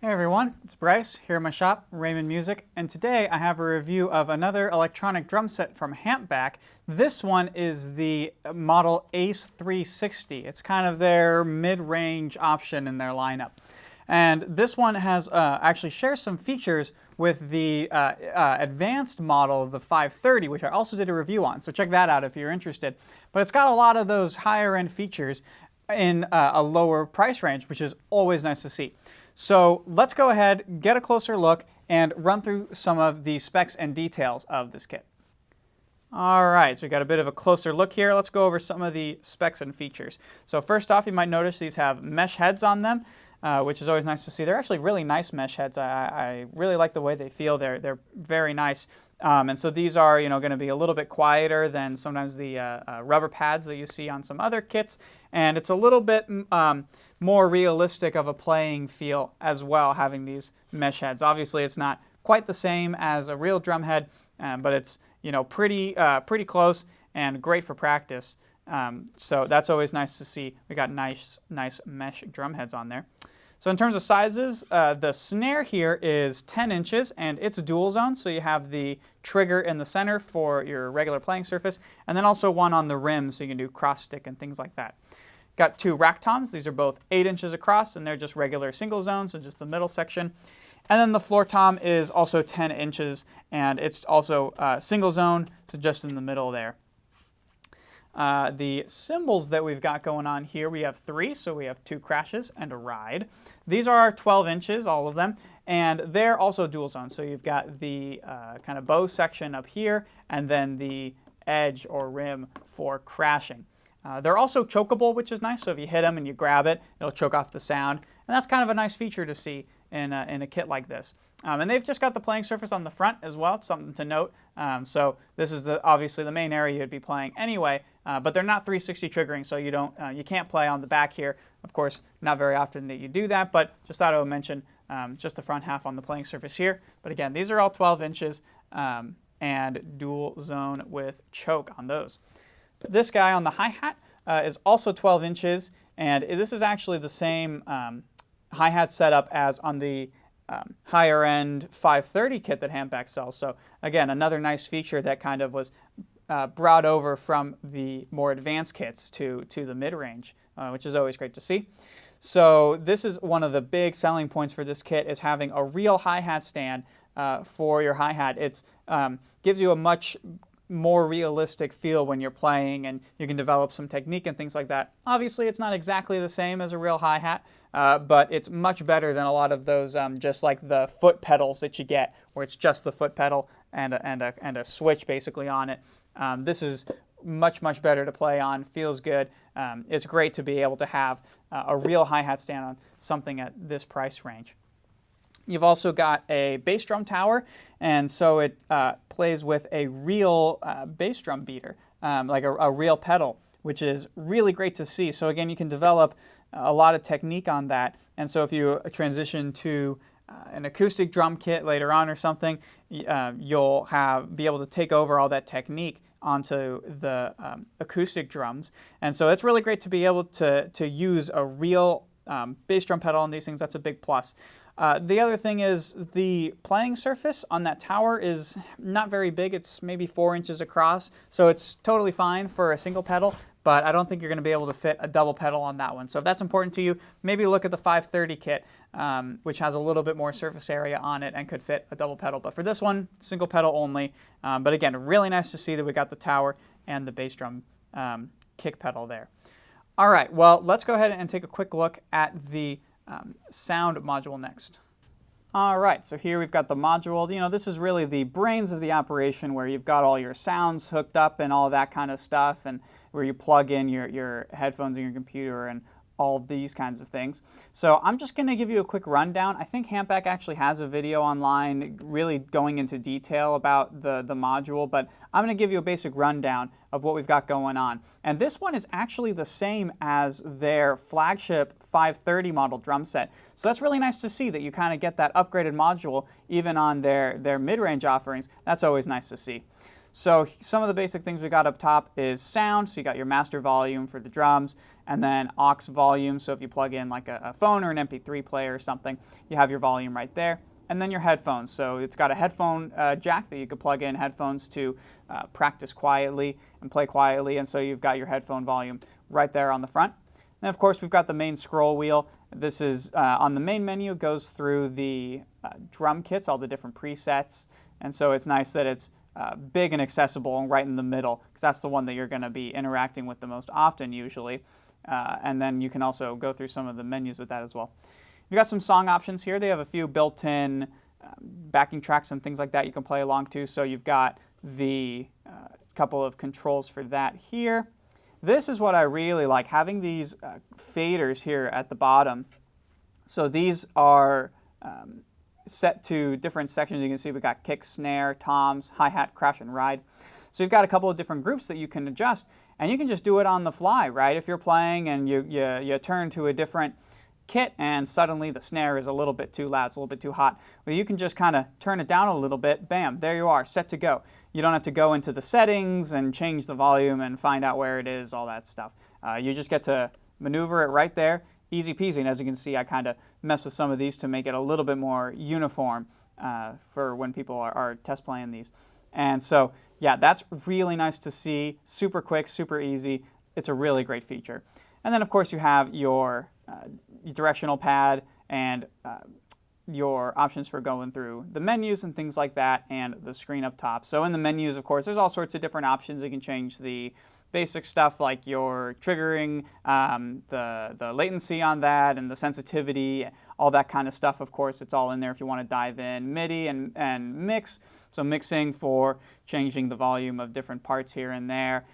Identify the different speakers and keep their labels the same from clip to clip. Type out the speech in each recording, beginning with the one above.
Speaker 1: Hey everyone, it's Bryce here in my shop, Raymond Music, and today I have a review of another electronic drum set from Hampback. This one is the model ACE-360. It's kind of their mid-range option in their lineup. And this one has actually shares some features with the advanced model, the 530, which I also did a review on, so check that out if you're interested. But it's got a lot of those higher end features in a lower price range, which is always nice to see. So let's go ahead, get a closer look, and run through some of the specs and details of this kit. Alright, so we got a bit of a closer look here. Let's go over some of the specs and features. So first off, you might notice these have mesh heads on them, which is always nice to see. They're actually really nice mesh heads. I really like the way they feel. They're very nice. And so these are, going to be a little bit quieter than sometimes the rubber pads that you see on some other kits. And it's a little bit more realistic of a playing feel as well, having these mesh heads. Obviously, it's not quite the same as a real drum head, but it's pretty close and great for practice. So that's always nice to see. We got nice mesh drum heads on there. So in terms of sizes, the snare here is 10 inches and it's dual zone. So you have the trigger in the center for your regular playing surface and then also one on the rim so you can do cross stick and things like that. Got two rack toms. These are both 8 inches across and they're just regular single zone, so just the middle section. And then the floor tom is also 10 inches and it's also single zone, so just in the middle there. The cymbals that we've got going on here, we have 3, so we have 2 crashes and a ride. These are 12 inches, all of them, and they're also dual zone. So you've got the kind of bow section up here, and then the edge or rim for crashing. They're also chokeable, which is nice, so if you hit them and you grab it, it'll choke off the sound, and that's kind of a nice feature to see in a kit like this. And they've just got the playing surface on the front as well. It's something to note. So this is obviously the main area you'd be playing anyway, but they're not 360 triggering, so you can't play on the back here. Of course, not very often that you do that, but just thought I would mention just the front half on the playing surface here. But again, these are all 12 inches and dual zone with choke on those. This guy on the hi-hat is also 12 inches, and this is actually the same hi-hat setup as on the higher end 530 kit that Hampback sells. So again, another nice feature that kind of was brought over from the more advanced kits to the mid-range, which is always great to see. So this is one of the big selling points for this kit, is having a real hi-hat stand for your hi-hat. It gives you a much more realistic feel when you're playing, and you can develop some technique and things like that. Obviously, it's not exactly the same as a real hi-hat, but it's much better than a lot of those just like the foot pedals that you get, where it's just the foot pedal and a switch basically on it. This is much better to play on, feels good. It's great to be able to have a real hi-hat stand on something at this price range. You've also got a bass drum tower, and so it plays with a real bass drum beater, like a real pedal, which is really great to see. So again, you can develop a lot of technique on that, and so if you transition to an acoustic drum kit later on or something, you'll be able to take over all that technique onto the acoustic drums. And so it's really great to be able to use a real bass drum pedal on these things. That's a big plus. The other thing is the playing surface on that tower is not very big. It's maybe 4 inches across, so it's totally fine for a single pedal, but I don't think you're going to be able to fit a double pedal on that one. So if that's important to you, maybe look at the 530 kit, which has a little bit more surface area on it and could fit a double pedal. But for this one, single pedal only. But again, really nice to see that we got the tower and the bass drum kick pedal there. All right, well, let's go ahead and take a quick look at the sound module next. All right, so here we've got the module. This is really the brains of the operation, where you've got all your sounds hooked up and all that kind of stuff, and where you plug in your headphones and your computer and all these kinds of things. So I'm just going to give you a quick rundown. I think Hampback actually has a video online really going into detail about the module, but I'm going to give you a basic rundown of what we've got going on. And this one is actually the same as their flagship 530 model drum set. So that's really nice to see that you kind of get that upgraded module even on their mid-range offerings. That's always nice to see. So some of the basic things we got up top is sound, so you got your master volume for the drums, and then aux volume, so if you plug in like a phone or an MP3 player or something, you have your volume right there. And then your headphones, so it's got a headphone jack that you could plug in headphones to practice quietly and play quietly, and so you've got your headphone volume right there on the front. And of course we've got the main scroll wheel. This is on the main menu, goes through the drum kits, all the different presets, and so it's nice that it's big and accessible and right in the middle, because that's the one that you're going to be interacting with the most often usually. And then you can also go through some of the menus with that as well. You've got some song options here. They have a few built-in backing tracks and things like that you can play along to. So you've got the couple of controls for that here. This is what I really like, having these faders here at the bottom. So these are set to different sections. You can see we've got kick, snare, toms, hi-hat, crash, and ride. So you've got a couple of different groups that you can adjust, and you can just do it on the fly, right? If you're playing and you turn to a different kit and suddenly the snare is a little bit too loud, it's a little bit too hot, well, you can just kind of turn it down a little bit, bam, there you are, set to go. You don't have to go into the settings and change the volume and find out where it is, all that stuff. You just get to maneuver it right there, easy peasy, and as you can see, I kind of mess with some of these to make it a little bit more uniform for when people are test playing these. And so, yeah, that's really nice to see, super quick, super easy. It's a really great feature. And then, of course, you have your directional pad and your options for going through the menus and things like that, and the screen up top. So in the menus, of course, there's all sorts of different options. You can change the basic stuff like your triggering, the latency on that, and the sensitivity, all that kind of stuff. Of course, it's all in there if you want to dive in. MIDI and mix, so mixing for changing the volume of different parts here and there.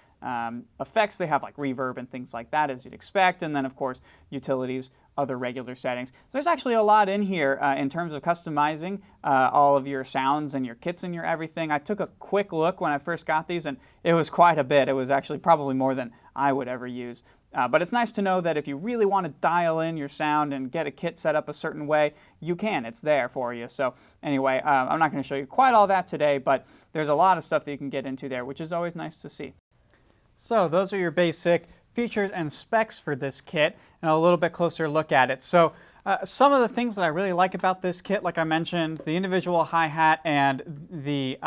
Speaker 1: Effects, they have like reverb and things like that, as you'd expect, and then of course utilities, other regular settings. So there's actually a lot in here in terms of customizing all of your sounds and your kits and your everything. I took a quick look when I first got these, and it was quite a bit. It was actually probably more than I would ever use. But it's nice to know that if you really want to dial in your sound and get a kit set up a certain way, you can. It's there for you. So anyway, I'm not going to show you quite all that today, but there's a lot of stuff that you can get into there, which is always nice to see. So those are your basic features and specs for this kit, and a little bit closer look at it. So some of the things that I really like about this kit, like I mentioned, the individual hi-hat and the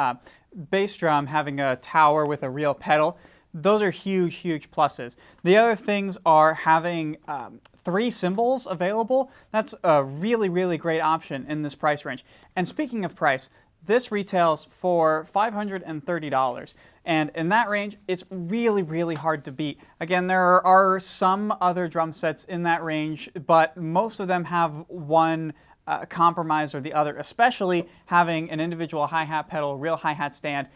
Speaker 1: bass drum having a tower with a real pedal. Those are huge, huge pluses. The other things are having 3 cymbals available. That's a really, really great option in this price range. And speaking of price, this retails for $530, and in that range, it's really, really hard to beat. Again, there are some other drum sets in that range, but most of them have one compromise or the other, especially having an individual hi-hat pedal, real hi-hat stand.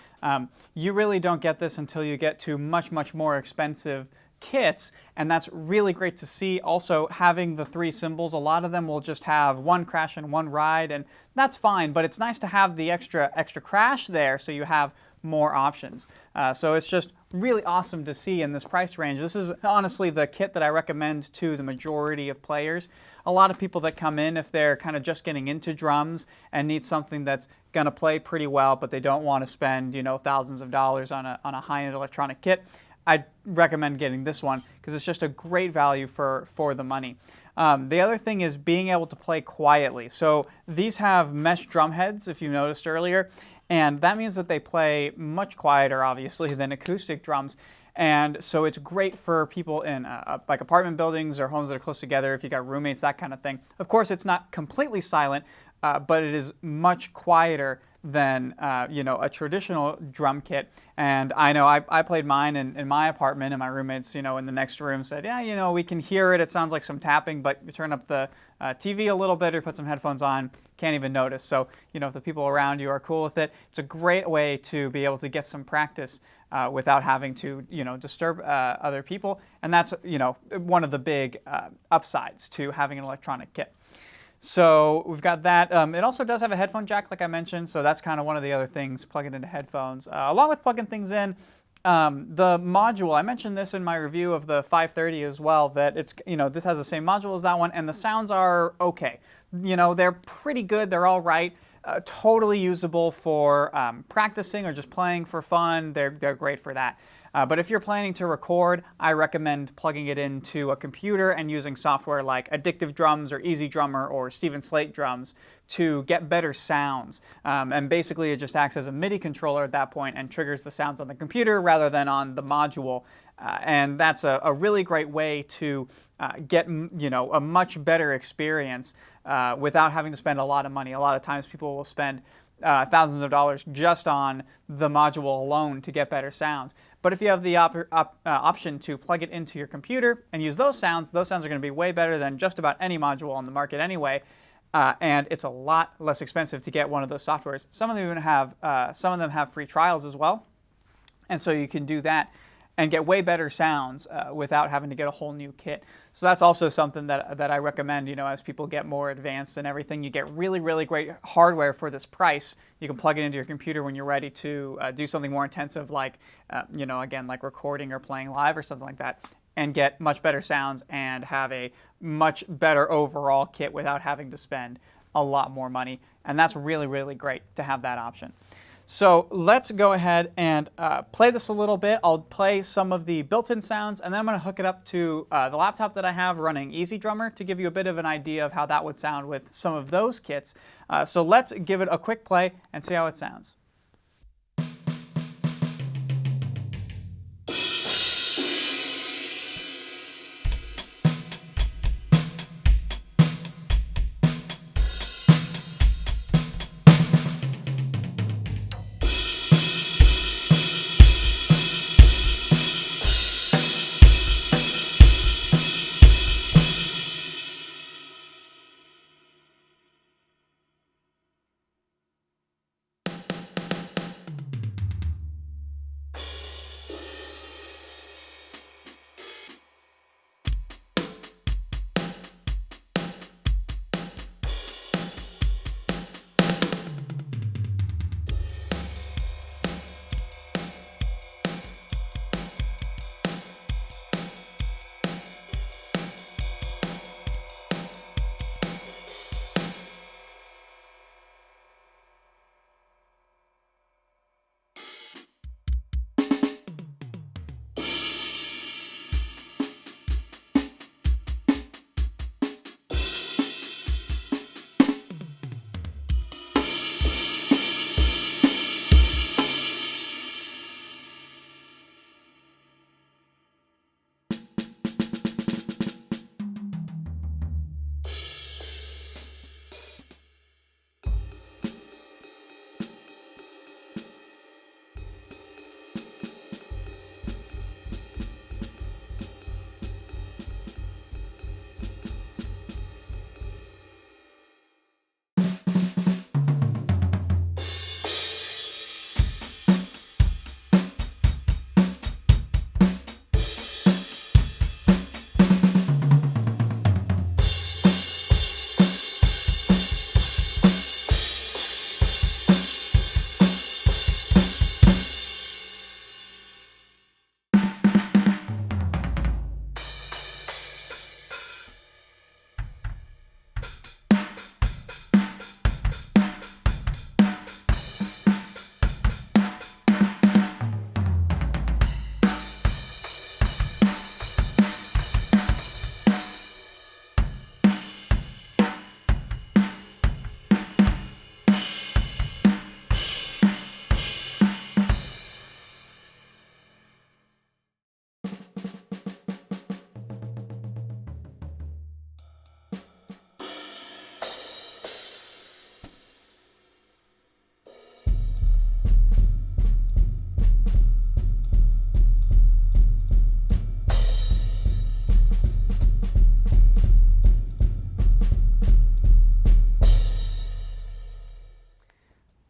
Speaker 1: You really don't get this until you get to much, much more expensive kits, and that's really great to see. Also, having the 3 cymbals, a lot of them will just have 1 crash and 1 ride, and that's fine, but it's nice to have the extra crash there so you have more options. So it's just really awesome to see in this price range. This is honestly the kit that I recommend to the majority of players. A lot of people that come in, if they're kind of just getting into drums and need something that's going to play pretty well, but they don't want to spend, you know, thousands of dollars on a high-end electronic kit, I'd recommend getting this one because it's just a great value for the money. The other thing is being able to play quietly. So these have mesh drum heads, if you noticed earlier, and that means that they play much quieter, obviously, than acoustic drums. And so it's great for people in like apartment buildings or homes that are close together, if you got roommates, that kind of thing. Of course, it's not completely silent, but it is much quieter than you know, a traditional drum kit. And I know I played mine in my apartment, and my roommates, you know, in the next room said, yeah, you know, we can hear it. It sounds like some tapping, but you turn up the TV a little bit or put some headphones on, can't even notice. So, you know, if the people around you are cool with it, it's a great way to be able to get some practice without having to, you know, disturb other people. And that's, you know, one of the big upsides to having an electronic kit. So we've got that. It also does have a headphone jack, like I mentioned, so that's kind of one of the other things, plug it into headphones. Along with plugging things in, the module, I mentioned this in my review of the 530 as well, that it's, you know, this has the same module as that one, and the sounds are okay. You know, they're pretty good, they're all right. totally usable for practicing or just playing for fun. They're great for that. But if you're planning to record, I recommend plugging it into a computer and using software like Addictive Drums or Easy Drummer or Steven Slate Drums to get better sounds. And basically it just acts as a MIDI controller at that point and triggers the sounds on the computer rather than on the module. And that's a really great way to get a much better experience without having to spend a lot of money. A lot of times people will spend thousands of dollars just on the module alone to get better sounds. But if you have the option to plug it into your computer and use those sounds are going to be way better than just about any module on the market anyway. And it's a lot less expensive to get one of those softwares. Some of them even have free trials as well, and so you can do that and get way better sounds without having to get a whole new kit. So that's also something that I recommend, as people get more advanced and everything. You get really, really great hardware for this price. You can plug it into your computer when you're ready to do something more intensive like, again, like recording or playing live or something like that, and get much better sounds and have a much better overall kit without having to spend a lot more money. And that's really, really great to have that option. So let's go ahead and play this a little bit. I'll play some of the built-in sounds, and then I'm going to hook it up to the laptop that I have running Easy Drummer to give you a bit of an idea of how that would sound with some of those kits. So let's give it a quick play and see how it sounds.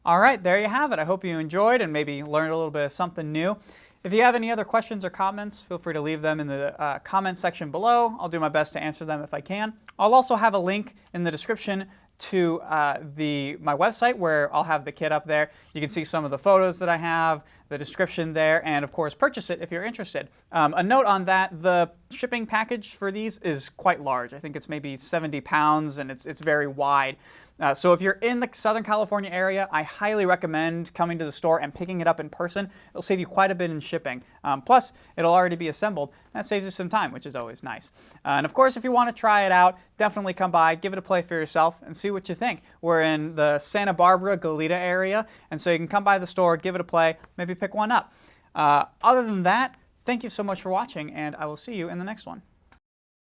Speaker 1: All right, there you have it. I hope you enjoyed and maybe learned a little bit of something new. If you have any other questions or comments, feel free to leave them in the comment section below. I'll do my best to answer them if I can. I'll also have a link in the description to my website where I'll have the kit up there. You can see some of the photos that I have, the description there, and of course purchase it if you're interested. A note on that, the shipping package for these is quite large. I think it's maybe 70 pounds and it's very wide. So if you're in the Southern California area, I highly recommend coming to the store and picking it up in person. It'll save you quite a bit in shipping. Plus, it'll already be assembled. That saves you some time, which is always nice. And of course, if you want to try it out, definitely come by, give it a play for yourself, and see what you think. We're in the Santa Barbara, Goleta area, and so you can come by the store, give it a play, maybe pick one up. Other than that, thank you so much for watching, and I will see you in the next one.